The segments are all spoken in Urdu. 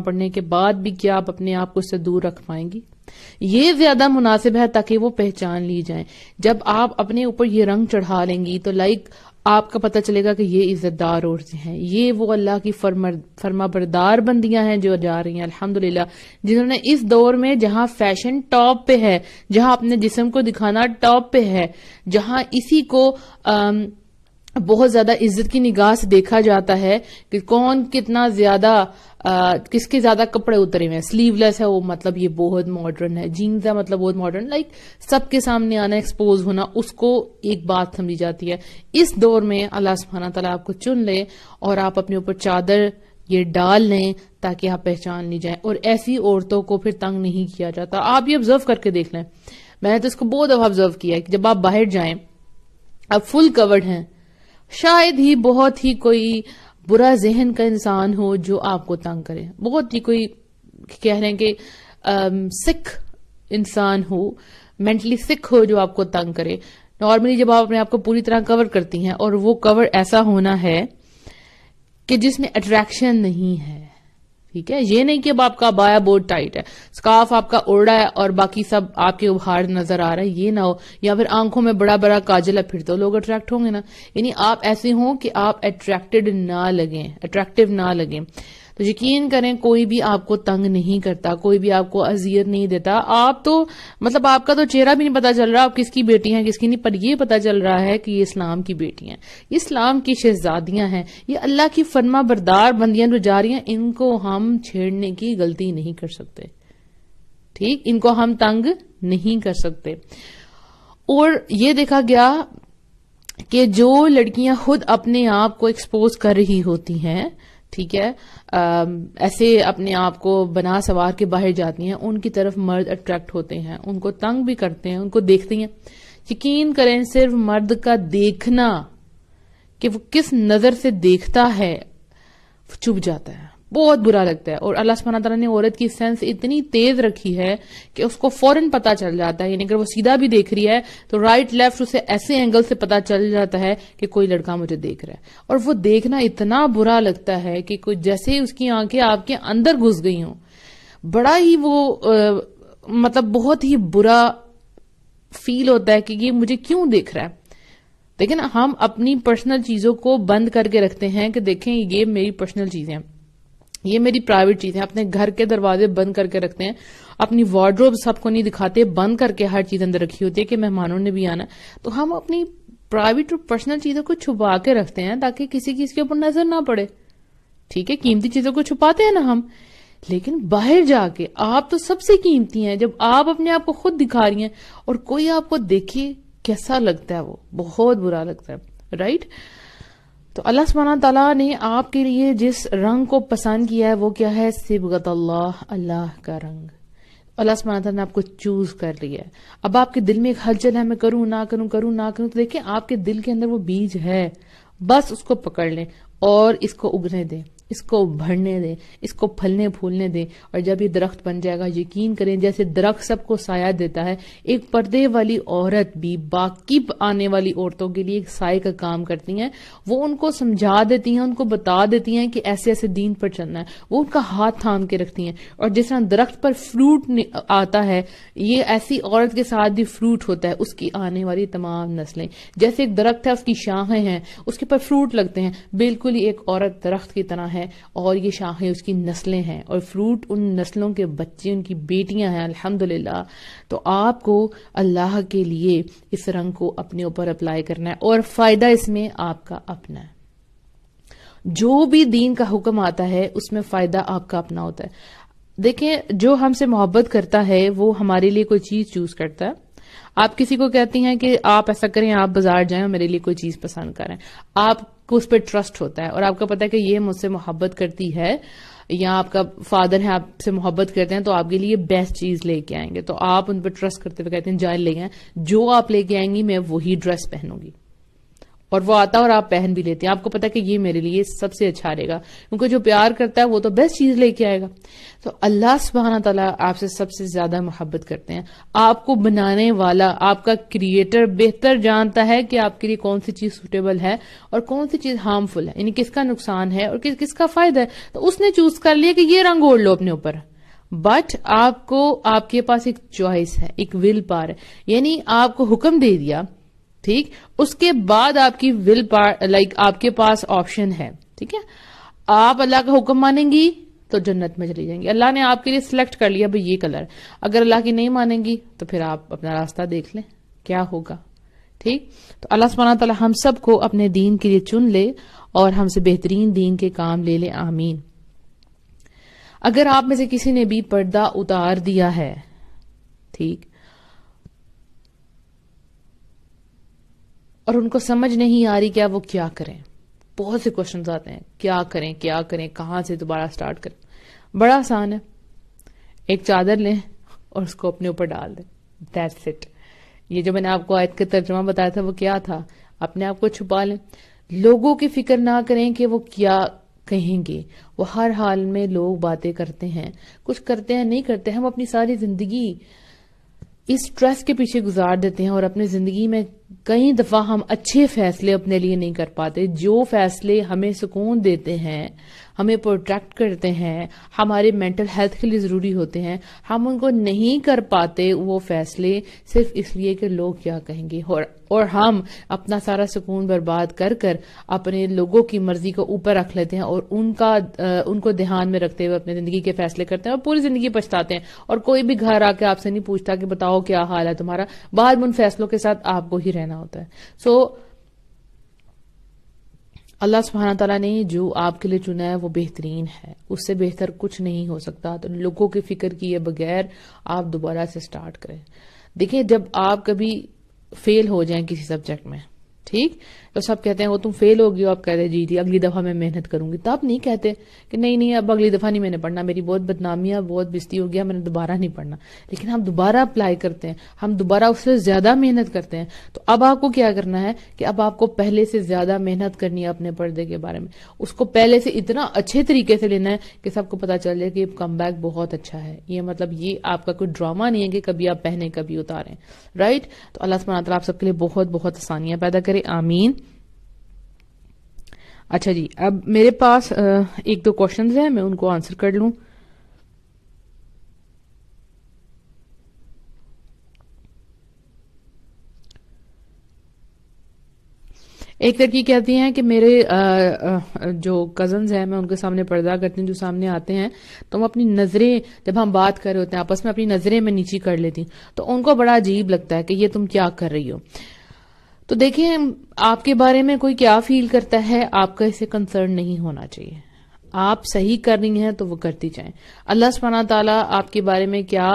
پڑنے کے بعد بھی کیا آپ اپنے آپ کو اس سے دور رکھ پائیں گی؟ یہ زیادہ مناسب ہے تاکہ وہ پہچان لی جائیں. جب آپ اپنے اوپر یہ رنگ چڑھا لیں گی تو آپ کا پتہ چلے گا کہ یہ عزت دار عورتیں ہیں، یہ وہ اللہ کی فرما بردار بندیاں ہیں جو جا رہی ہیں الحمدللہ، جنہوں نے اس دور میں جہاں فیشن ٹاپ پہ ہے، جہاں اپنے جسم کو دکھانا ٹاپ پہ ہے، جہاں اسی کو بہت زیادہ عزت کی نگاہ سے دیکھا جاتا ہے کہ کون کتنا زیادہ کس کے زیادہ کپڑے اترے ہوئے ہیں، سلیو لیس ہے وہ مطلب یہ بہت ماڈرن ہے، جینز ہے مطلب بہت ماڈرن، سب کے سامنے آنا، ایکسپوز ہونا، اس کو ایک بات سمجھی جاتی ہے. اس دور میں اللہ سبحانہ تعالیٰ آپ کو چن لے اور آپ اپنے اوپر چادر یہ ڈال لیں تاکہ آپ پہچان لی جائیں. اور ایسی عورتوں کو پھر تنگ نہیں کیا جاتا. آپ یہ آبزرو کر کے دیکھ لیں، میں نے تو اس کو بہت دفعہ آبزرو کیا ہے کہ جب آپ باہر جائیں، آپ فل کورڈ ہیں، شاید ہی بہت ہی کوئی برا ذہن کا انسان ہو جو آپ کو تنگ کرے، بہت ہی کوئی کہہ رہے ہیں کہ سکھ انسان ہو، مینٹلی سکھ ہو جو آپ کو تنگ کرے. نارملی جب آپ اپنے آپ کو پوری طرح کور کرتی ہیں، اور وہ کور ایسا ہونا ہے کہ جس میں اٹریکشن نہیں ہے، ٹھیک ہے، یہ نہیں کہ اب آپ کا بایا بہت ٹائٹ ہے، سکارف آپ کا اوڑا ہے اور باقی سب آپ کے ابھار نظر آ رہا ہے، یہ نہ ہو، یا پھر آنکھوں میں بڑا بڑا کاجل ہے، پھر تو لوگ اٹریکٹ ہوں گے نا. یعنی آپ ایسے ہوں کہ آپ اٹریکٹیو نہ لگیں. تو یقین کریں کوئی بھی آپ کو تنگ نہیں کرتا، کوئی بھی آپ کو اذیت نہیں دیتا. آپ تو مطلب آپ کا تو چہرہ بھی نہیں پتا چل رہا آپ کس کی بیٹی ہیں کس کی نہیں، پر یہ پتا چل رہا ہے کہ یہ اسلام کی بیٹی ہیں، یہ اسلام کی شہزادیاں ہیں، یہ اللہ کی فرما بردار بندیاں جو جا رہی ہیں، ان کو ہم چھیڑنے کی غلطی نہیں کر سکتے، ٹھیک، ان کو ہم تنگ نہیں کر سکتے. اور یہ دیکھا گیا کہ جو لڑکیاں خود اپنے آپ کو ایکسپوز کر رہی ہوتی ہیں، ٹھیک ہے، ایسے اپنے آپ کو بنا سوار کے باہر جاتی ہیں، ان کی طرف مرد اٹریکٹ ہوتے ہیں، ان کو تنگ بھی کرتے ہیں، ان کو دیکھتے ہیں. یقین کریں صرف مرد کا دیکھنا کہ وہ کس نظر سے دیکھتا ہے چبھ جاتا ہے، بہت برا لگتا ہے. اور اللہ سبحانہ تعالیٰ نے عورت کی سینس اتنی تیز رکھی ہے کہ اس کو فوراً پتا چل جاتا ہے. یعنی اگر وہ سیدھا بھی دیکھ رہی ہے تو رائٹ لیفٹ اسے ایسے اینگل سے پتا چل جاتا ہے کہ کوئی لڑکا مجھے دیکھ رہا ہے. اور وہ دیکھنا اتنا برا لگتا ہے کہ کوئی جیسے ہی اس کی آنکھیں آپ کے اندر گھس گئی ہوں، بڑا ہی وہ مطلب بہت ہی برا فیل ہوتا ہے کہ یہ مجھے کیوں دیکھ رہا ہے. لیکن ہم اپنی پرسنل چیزوں کو بند کر کے رکھتے ہیں کہ دیکھیں یہ میری پرسنل چیزیں ہیں، یہ میری پرائیویٹ چیزیں، اپنے گھر کے دروازے بند کر کے رکھتے ہیں، اپنی وارڈروب سب کو نہیں دکھاتے، بند کر کے ہر چیز اندر رکھی ہوتی ہے کہ مہمانوں نے بھی آنا. تو ہم اپنی پرائیویٹ اور پرسنل چیزوں کو چھپا کے رکھتے ہیں تاکہ کسی چیز کے اوپر نظر نہ پڑے، ٹھیک ہے، قیمتی چیزوں کو چھپاتے ہیں نا ہم. لیکن باہر جا کے آپ تو سب سے قیمتی ہیں، جب آپ اپنے آپ کو خود دکھا رہی ہیں اور کوئی آپ کو دیکھے کیسا لگتا ہے، وہ بہت برا لگتا ہے، رائٹ. تو اللہ سبحانہ تعالیٰ نے آپ کے لیے جس رنگ کو پسند کیا ہے وہ کیا ہے؟ صبغت اللہ، اللہ کا رنگ. اللہ سبحانہ تعالیٰ نے آپ کو چوز کر لیا ہے. اب آپ کے دل میں ایک ہلچل ہے، میں کروں نہ کروں، کروں نہ کروں، تو دیکھیں آپ کے دل کے اندر وہ بیج ہے، بس اس کو پکڑ لیں اور اس کو اگنے دیں، اس کو بڑھنے دیں، اس کو پھلنے پھولنے دیں. اور جب یہ درخت بن جائے گا، یقین کریں جیسے درخت سب کو سایہ دیتا ہے، ایک پردے والی عورت بھی باقی آنے والی عورتوں کے لیے ایک سائے کا کام کرتی ہیں. وہ ان کو سمجھا دیتی ہیں، ان کو بتا دیتی ہیں کہ ایسے ایسے دین پر چلنا ہے، وہ ان کا ہاتھ تھام کے رکھتی ہیں. اور جس طرح درخت پر فروٹ آتا ہے، یہ ایسی عورت کے ساتھ بھی فروٹ ہوتا ہے، اس کی آنے والی تمام نسلیں. جیسے ایک درخت ہے، اس کی شاخیں ہیں، اس کے پر فروٹ لگتے ہیں، بالکل ہی ایک عورت درخت کی طرح ہے، اور یہ شاخیں اس کی نسلیں ہیں، اور فروٹ ان نسلوں کے بچے، ان کی بیٹیاں ہیں الحمدللہ. تو آپ کو اللہ کے لیے اس رنگ کو اپنے اوپر اپلائی کرنا ہے، اور فائدہ اس میں آپ کا اپنا ہے. جو بھی دین کا حکم آتا ہے اس میں فائدہ آپ کا اپنا ہوتا ہے. دیکھیں جو ہم سے محبت کرتا ہے وہ ہمارے لیے کوئی چیز چوز کرتا ہے. آپ کسی کو کہتی ہیں کہ آپ ایسا کریں، آپ بازار جائیں اور میرے لیے کوئی چیز پسند کریں، آپ کو اس پہ ٹرسٹ ہوتا ہے اور آپ کو پتا ہے کہ یہ مجھ سے محبت کرتی ہے، یا آپ کا فادر ہے آپ سے محبت کرتے ہیں تو آپ کے لیے بیسٹ چیز لے کے آئیں گے، تو آپ ان پہ ٹرسٹ کرتے ہوئے کہتے ہیں جائیں لے آئیں، جو آپ لے کے آئیں گی میں وہی ڈریس پہنوں گی. اور وہ آتا ہے اور آپ پہن بھی لیتے ہیں. آپ کو پتا کہ یہ میرے لیے سب سے اچھا رہے گا, کیونکہ جو پیار کرتا ہے وہ تو بیسٹ چیز لے کے آئے گا. تو اللہ سبحانہ تعالیٰ آپ سے سب سے زیادہ محبت کرتے ہیں. آپ کو بنانے والا, آپ کا کریٹر بہتر جانتا ہے کہ آپ کے لیے کون سی چیز سوٹیبل ہے اور کون سی چیز ہارمفل ہے, یعنی کس کا نقصان ہے اور کس کا فائدہ ہے. تو اس نے چوز کر لیا کہ یہ رنگ اوڑھ لو اپنے اوپر, بٹ آپ کے پاس ایک چوائس ہے, ایک ول پاور ہے, یعنی آپ کو حکم دے دیا, ٹھیک, اس کے بعد آپ کی ول پاور آپ کے پاس آپشن ہے. ٹھیک ہے, آپ اللہ کا حکم مانیں گی تو جنت میں چلی جائیں گی. اللہ نے آپ کے لیے سلیکٹ کر لیا بھئی یہ کلر, اگر اللہ کی نہیں مانیں گی تو پھر آپ اپنا راستہ دیکھ لیں کیا ہوگا. ٹھیک, تو اللہ سبحانہ تعالی ہم سب کو اپنے دین کے لیے چن لے اور ہم سے بہترین دین کے کام لے لے, آمین. اگر آپ میں سے کسی نے بھی پردہ اتار دیا ہے, ٹھیک, اور ان کو سمجھ نہیں آ رہی کیا وہ کیا کریں, بہت سے کوشچنز آتے ہیں, کیا کریں, کہاں سے دوبارہ سٹارٹ کریں. بڑا آسان ہے, ایک چادر لیں اور اس کو اپنے اوپر ڈال دیں, دیٹس اٹ. یہ جو میں نے آپ کو آیت کا ترجمہ بتایا تھا وہ کیا تھا, اپنے آپ کو چھپا لیں. لوگوں کی فکر نہ کریں کہ وہ کیا کہیں گے, وہ ہر حال میں لوگ باتیں کرتے ہیں, کچھ کرتے ہیں نہیں کرتے. ہم اپنی ساری زندگی اس سٹریس کے پیچھے گزار دیتے ہیں اور اپنی زندگی میں کئی دفعہ ہم اچھے فیصلے اپنے لیے نہیں کر پاتے. جو فیصلے ہمیں سکون دیتے ہیں, ہمیں پروٹیکٹ کرتے ہیں, ہمارے مینٹل ہیلتھ کے لیے ضروری ہوتے ہیں, ہم ان کو نہیں کر پاتے وہ فیصلے صرف اس لیے کہ لوگ کیا کہیں گے, اور ہم اپنا سارا سکون برباد کر اپنے لوگوں کی مرضی کو اوپر رکھ لیتے ہیں اور ان کو دھیان میں رکھتے ہوئے اپنی زندگی کے فیصلے کرتے ہیں اور پوری زندگی پچھتاتے ہیں. اور کوئی بھی گھر آ کے آپ سے نہیں پوچھتا کہ بتاؤ کیا حال ہے تمہارا, بعد میں ان فیصلوں کے ساتھ آپ کو ہی رہنا ہوتا ہے. اللہ سبحانہ تعالیٰ نے جو آپ کے لیے چنا ہے وہ بہترین ہے, اس سے بہتر کچھ نہیں ہو سکتا. تو لوگوں کی فکر کیے بغیر آپ دوبارہ سے سٹارٹ کریں. دیکھیں, جب آپ کبھی فیل ہو جائیں کسی سبجیکٹ میں, ٹھیک, تو سب کہتے ہیں وہ تم فیل ہو گئی ہو, آپ کہتے ہیں جی اگلی دفعہ میں محنت کروں گی. تو آپ نہیں کہتے کہ نہیں اب اگلی دفعہ نہیں میں نے پڑھنا, میری بہت بدنامی ہے, بہت بےزتی ہو گیا, میں نے دوبارہ نہیں پڑھنا. لیکن ہم دوبارہ اپلائی کرتے ہیں, ہم دوبارہ اس سے زیادہ محنت کرتے ہیں. تو اب آپ کو کیا کرنا ہے کہ اب آپ کو پہلے سے زیادہ محنت کرنی ہے اپنے پردے کے بارے میں. اس کو پہلے سے اتنا اچھے طریقے سے لینا ہے کہ سب کو پتا چل جائے کہ کم بیک بہت اچھا ہے. یہ مطلب یہ آپ کا کوئی ڈرامہ نہیں ہے کہ کبھی آپ پہنے کبھی اتاریں, رائٹ. تو اللہ سبحانہ تعالیٰ آپ سب کے لیے بہت بہت آسانیاں پیدا کرے, آمین. اچھا جی, اب میرے پاس ایک دو کوشچنز ہیں, میں ان کو آنسر کر لوں. ایک لڑکی کہتی ہیں کہ میرے جو کزنز ہیں میں ان کے سامنے پردہ کرتی ہوں, جو سامنے آتے ہیں تو وہ اپنی نظریں, جب ہم بات کر رہے ہوتے ہیں آپس میں, اپنی نظریں میں نیچی کر لیتی ہوں, تو ان کو بڑا عجیب لگتا ہے کہ یہ تم کیا کر رہی ہو. تو دیکھیں, آپ کے بارے میں کوئی کیا فیل کرتا ہے آپ کا اسے کنسرن نہیں ہونا چاہیے. آپ صحیح کر رہی ہیں تو وہ کرتی جائیں. اللہ سبحانہ تعالیٰ آپ کے بارے میں کیا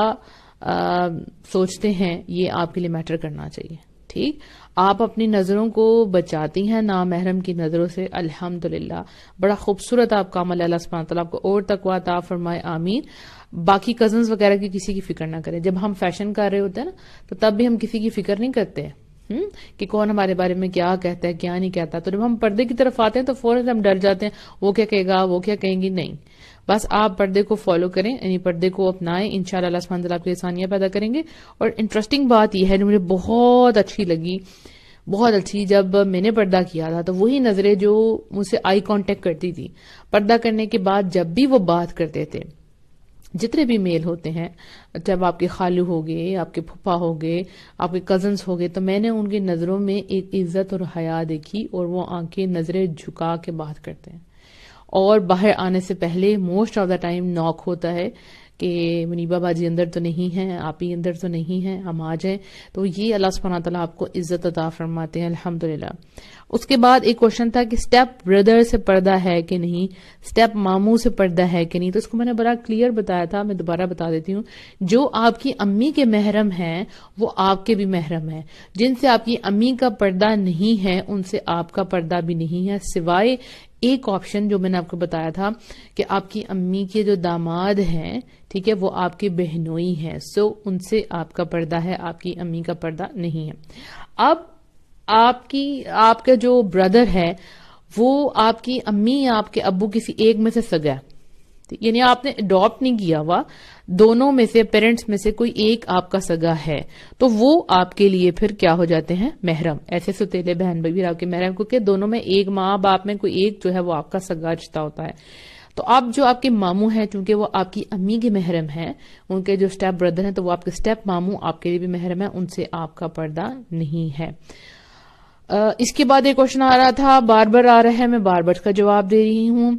سوچتے ہیں یہ آپ کے لیے میٹر کرنا چاہیے. ٹھیک, آپ اپنی نظروں کو بچاتی ہیں نامحرم کی نظروں سے, الحمدللہ, بڑا خوبصورت آپ کا عمل ہے. اللہ سبحانہ تعالیٰ آپ کو اور تقویٰ عطا فرمائے, آمین. باقی کزنز وغیرہ کی کسی کی فکر نہ کریں. جب ہم فیشن کر رہے ہوتے ہیں نا, تو تب بھی ہم کسی کی فکر نہیں کرتے کہ کون ہمارے بارے میں کیا کہتا ہے کیا نہیں کہتا. تو جب ہم پردے کی طرف آتے ہیں تو فوراً ہم ڈر جاتے ہیں, وہ کیا کہے گا, وہ کیا کہیں گی. نہیں, بس آپ پردے کو فالو کریں, یعنی پردے کو اپنائیں, انشاءاللہ اللہ سبحانہ تعالیٰ آپ کے آسانیاں پیدا کریں گے. اور انٹرسٹنگ بات یہ ہے جو مجھے بہت اچھی لگی, بہت اچھی, جب میں نے پردہ کیا تھا تو وہی نظریں جو مجھ سے آئی کانٹیکٹ کرتی تھی پردہ کرنے کے بعد, جب بھی وہ بات کرتے تھے, جتنے بھی میل ہوتے ہیں, جب آپ کے خالو ہو گئے, آپ کے پھپھا ہو گئے, آپ کے کزنز ہو گئے, تو میں نے ان کی نظروں میں ایک عزت اور حیا دیکھی, اور وہ آنکھیں نظریں جھکا کے بات کرتے ہیں. اور باہر آنے سے پہلے موسٹ آف دا ٹائم ناک ہوتا ہے کہ منیبہ باجی اندر تو نہیں ہیں, آپ ہی اندر تو نہیں ہیں, ہم آ جائیں. تو یہ اللہ سبحانہ تعالیٰ آپ کو عزت عطا فرماتے ہیں, الحمدللہ. اس کے بعد ایک کوشچن تھا کہ سٹیپ بردر سے پردہ ہے کہ نہیں, سٹیپ ماموں سے پردہ ہے کہ نہیں. تو اس کو میں نے بڑا کلیئر بتایا تھا, میں دوبارہ بتا دیتی ہوں. جو آپ کی امی کے محرم ہیں وہ آپ کے بھی محرم ہیں. جن سے آپ کی امی کا پردہ نہیں ہے ان سے آپ کا پردہ بھی نہیں ہے, سوائے ایک آپشن جو میں نے آپ کو بتایا تھا کہ آپ کی امی کے جو داماد ہیں, ٹھیک ہے, وہ آپ کے بہنوئی ہیں, سو ان سے آپ کا پردہ ہے, آپ کی امی کا پردہ نہیں ہے. اب آپ کا جو بردر ہے وہ آپ کی امی یا آپ کے ابو کسی ایک میں سے سگا ہے، یعنی آپ نے اڈاپٹ نہیں کیا ہوا، دونوں میں سے پیرنٹس میں سے کوئی ایک آپ کا سگا ہے، تو وہ آپ کے لیے پھر کیا ہو جاتے ہیں؟ محرم. ایسے ستیلے بہن بھائی بھی آپ کے محرم، کیونکہ دونوں میں ایک ماں باپ میں کوئی ایک جو ہے وہ آپ کا سگا رشتہ ہوتا ہے. تو اب جو آپ کے ماموں ہیں چونکہ وہ آپ کی امی کے محرم ہیں، ان کے جو اسٹیپ بردر ہیں تو وہ آپ کے اسٹیپ ماموں آپ کے لیے بھی محرم ہیں، ان سے آپ کا پردہ نہیں ہے. اس کے بعد ایک کوشچن آ رہا تھا، بار بار آ رہا ہے، میں بار بار اس کا جواب دے رہی ہوں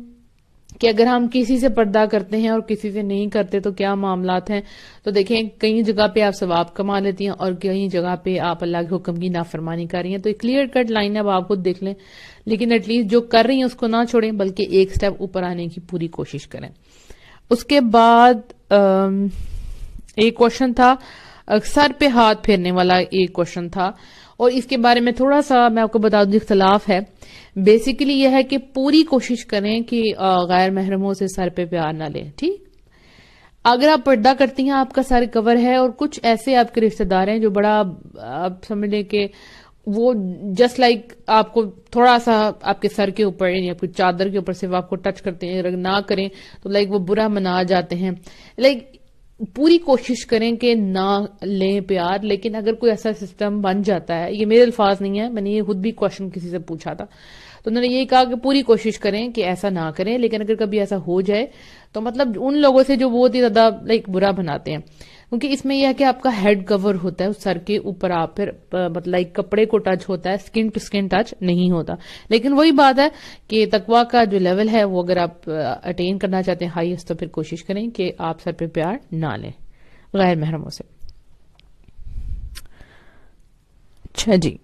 کہ اگر ہم کسی سے پردہ کرتے ہیں اور کسی سے نہیں کرتے تو کیا معاملات ہیں. تو دیکھیں کئی جگہ پہ آپ ثواب کما لیتی ہیں اور کئی جگہ پہ آپ اللہ کے حکم کی نافرمانی کر رہی ہیں. تو ایک کلیئر کٹ لائن ہے، اب آپ خود دیکھ لیں، لیکن ایٹ لیسٹ جو کر رہی ہیں اس کو نہ چھوڑیں بلکہ ایک سٹیپ اوپر آنے کی پوری کوشش کریں. اس کے بعد ایک کوشچن تھا سر پہ ہاتھ پھیرنے والا، ایک کوشچن تھا، اور اس کے بارے میں تھوڑا سا میں آپ کو بتا دوں اختلاف ہے. بیسیکلی یہ ہے کہ پوری کوشش کریں کہ غیر محرموں سے سر پہ پیار نہ لیں. ٹھیک، اگر آپ پردہ کرتی ہیں، آپ کا سر کور ہے، اور کچھ ایسے آپ کے رشتہ دار ہیں جو بڑا آپ سمجھ لیں کہ وہ جسٹ لائک آپ کو تھوڑا سا آپ کے سر کے اوپر یعنی آپ کی چادر کے اوپر صرف آپ کو ٹچ کرتے ہیں، اگر نہ کریں تو لائک وہ برا منا جاتے ہیں. لائک پوری کوشش کریں کہ نہ لیں پیار، لیکن اگر کوئی ایسا سسٹم بن جاتا ہے، یہ میرے الفاظ نہیں ہے، میں نے یہ خود بھی کوشچن کسی سے پوچھا تھا تو انہوں نے یہ کہا کہ پوری کوشش کریں کہ ایسا نہ کریں، لیکن اگر کبھی ایسا ہو جائے تو مطلب ان لوگوں سے جو بہت ہی زیادہ لائک برا بناتے ہیں، کیونکہ اس میں یہ ہے کہ آپ کا ہیڈ کور ہوتا ہے، اس سر کے اوپر آپ پھر مطلب لائک کپڑے کو ٹچ ہوتا ہے، سکن ٹو سکن ٹچ نہیں ہوتا. لیکن وہی بات ہے کہ تقویٰ کا جو لیول ہے وہ اگر آپ اٹین کرنا چاہتے ہیں ہائیسٹ، تو پھر کوشش کریں کہ آپ سر پہ پیار نہ لیں غیر محرموں سے. اچھا جی.